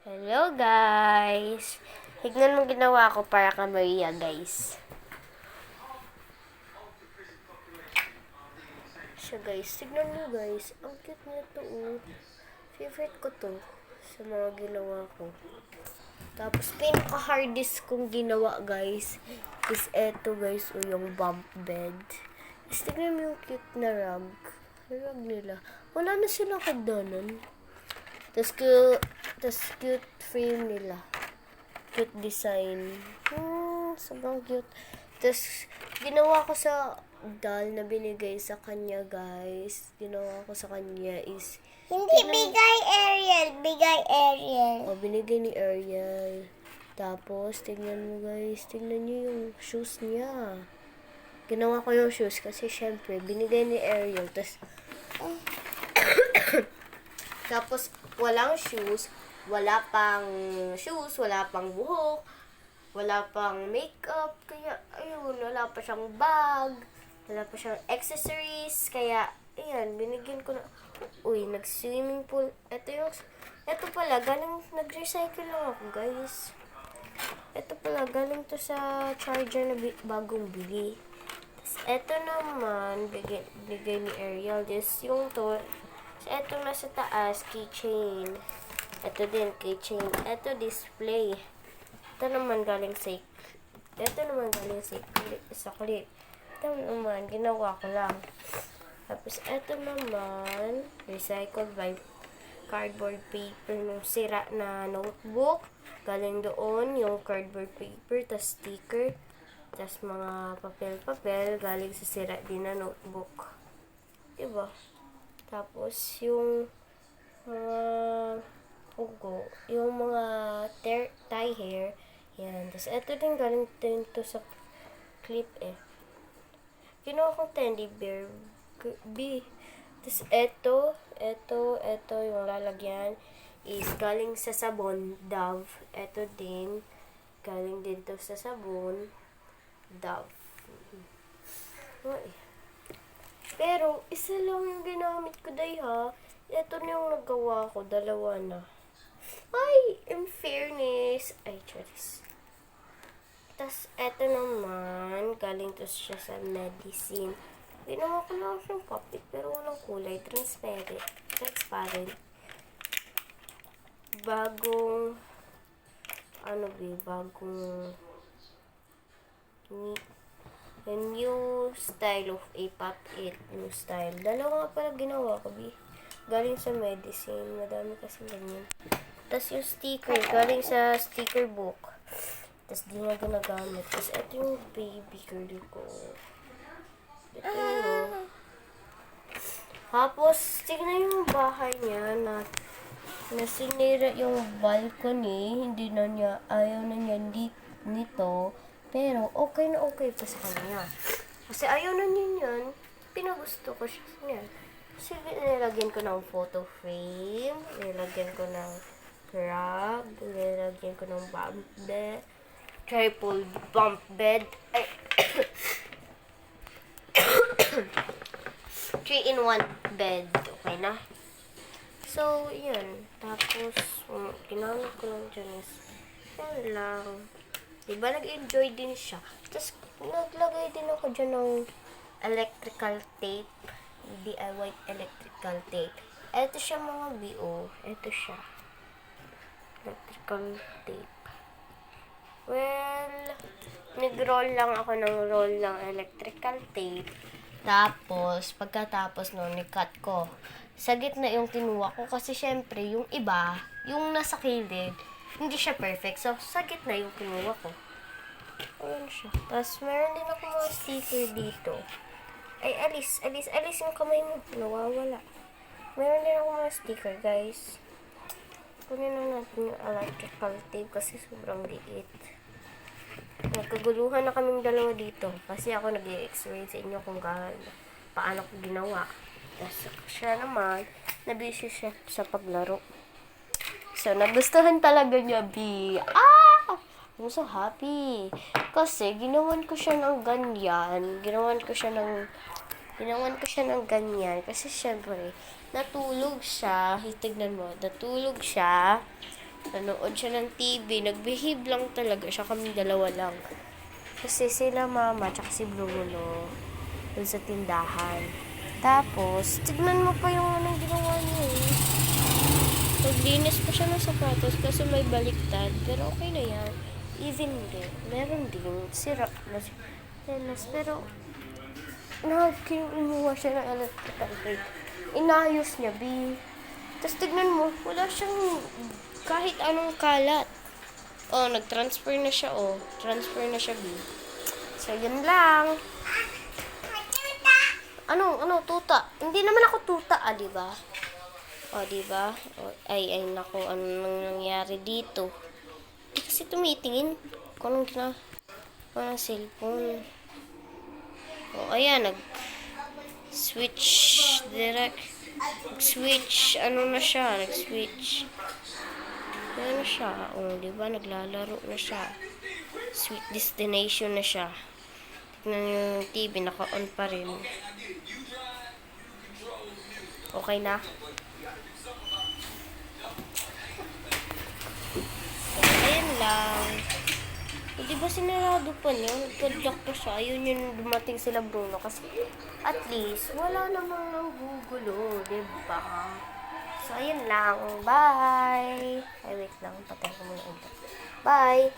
Hello guys! Tignan mo ginawa ko para ka Maria guys. Siya guys, tignan mo guys. Ang cute nito oh. Favorite ko to sa mga ginawa ko. Tapos pinaka-hardest kong ginawa guys is eto guys o yung bump bed. Tapos tignan mo yung cute na rug. Rug nila. Wala na silang kadanan. Tapos cute frame nila. Cute design. Sobrang cute. Tapos, ginawa ko sa doll na binigay sa kanya, guys. Ginawa ko sa kanya is... Hindi bigay Ariel. Bigay Ariel. O, binigay ni Ariel. Tapos, tingnan mo, guys. Tingnan niyo yung shoes niya. Ginawa ko yung shoes kasi, syempre, binigay ni Ariel. Tapos, walang shoes, wala pang buhok, wala pang makeup, kaya, ayun, wala pa siyang bag, wala pa siyang accessories, kaya, ayan, binigyan ko na, nag-swimming pool, eto pala, nag-recycle lang ako, guys. Eto pala, galing to sa charger na bagong bili. Tapos, eto naman, bigay ni Ariel, yung to, eto nasa taas, keychain. Ito din, keychain. Ito, display. Ito naman galing sa clip. Ito naman, ginawa ko lang. Tapos, ito naman, recycled by cardboard paper ng sira na notebook. Galing doon, yung cardboard paper, tas sticker, tas mga papel-papel, galing sa sira din na notebook. Diba? Tapos, yung yung mga tie hair, yan. Tapos, eto din, galing din to sa clip Ginawa kong teddy bear, Tapos, eto, yung lalagyan, is galing sa sabon, Dove. Eto din, galing din to sa sabon, Dove. Pero, isa lang yung ginamit ko, ha. Ito na yung nagawa ko. Dalawa na. Ay, in fairness. Ay, charis. Tapos, ito naman. Galing to siya sa medicine. Ginawa ko lang siyang copy, pero walang kulay. Transparent. Bagong a new style of a pop-it. New style. Dalawa pala ginawa ko, galing sa medicine. Madami kasi ganyan. Tapos yung sticker, galing sa sticker book. Tapos di na ginagamit. Tapos ito yung baby girl ko. Ito yun. Tapos, tignan yung bahay niya na sinira yung balcony. Ayaw na niya nito. Pero, okay na okay pa sa kanya. Kasi ayaw na niya yan. Pinagusto ko siya. Kasi nilagyan ko ng photo frame. Nilagyan ko ng rug. Nilagyan ko ng bump bed. Triple bump bed. 3-in-1 bed. Okay na? So, yun. Tapos, ginamit ko lang dyan is, yun lang. Diba, nag-enjoy din siya. Tapos, naglagay din ako dyan ng electrical tape. DIY electrical tape. Ito siya mga BO. Ito siya. Electrical tape. Well, nag-roll lang ako ng roll ng electrical tape. Tapos, pagkatapos nun, ni-cut ko. Sa gitna yung kinuha ko kasi syempre, yung iba, yung nasa kilid, hindi siya perfect. So, sa gitna yung kinuha ko. Ayan siya. Tapos, meron din ako mga sticker dito. Ay, alis yung kamay mo. Nawawala. Meron din ako mga sticker, guys. Kunin na natin yung electrical tape kasi sobrang liit. Nagkaguluhan na kaming dalawa dito. Kasi ako nag-i-explain sa inyo kung paano ko ginawa. Tapos, siya naman, nabisi siya sa paglaro. So, nagustuhan talaga niya, I'm so happy. Kasi, ginawan ko siya ng ganyan. Kasi, syempre, natulog siya. Tignan mo, natulog siya. Nanood siya ng TV. Nag-behave lang talaga siya. Kaming dalawa lang. Kasi sila mama tsaka si Bruno dun sa tindahan. Tapos, tignan mo pa yung anong ginawa niya eh. Naglinis pa siya ng sapatos kasi may baliktad. Pero okay na yan. Even din. Meron din. Sira na siya. Pero, umuha siya ng electrical tape. Inayos niya, B. Tapos tignan mo, wala siyang kahit anong kalat. Oh, nag-transfer na siya, oh. Transfer na siya, B. So, yun lang. Ano, tuta? Hindi naman ako tuta, di ba? O, di ba? O, ay, nako, ano nang nangyari dito? Di kasi tumitingin. Kung anong ng cellphone. O, ayan, nag-switch direct. Nag-switch, ano na siya? Nag-switch. Ayan na siya. O, di ba? Naglalaro na siya. Sweet destination na siya. Tignan yung TV, naka-on pa rin. Okay na? Ayan lang. Di ba sinarado pa niya? Nagpadlock pa siya. Ayun yung dumating sila Bruno. Kasi at least, wala namang nanggugulo. Diba? So, ayun lang. Bye! Ay, wait lang. Patay ko muna ulit. Bye!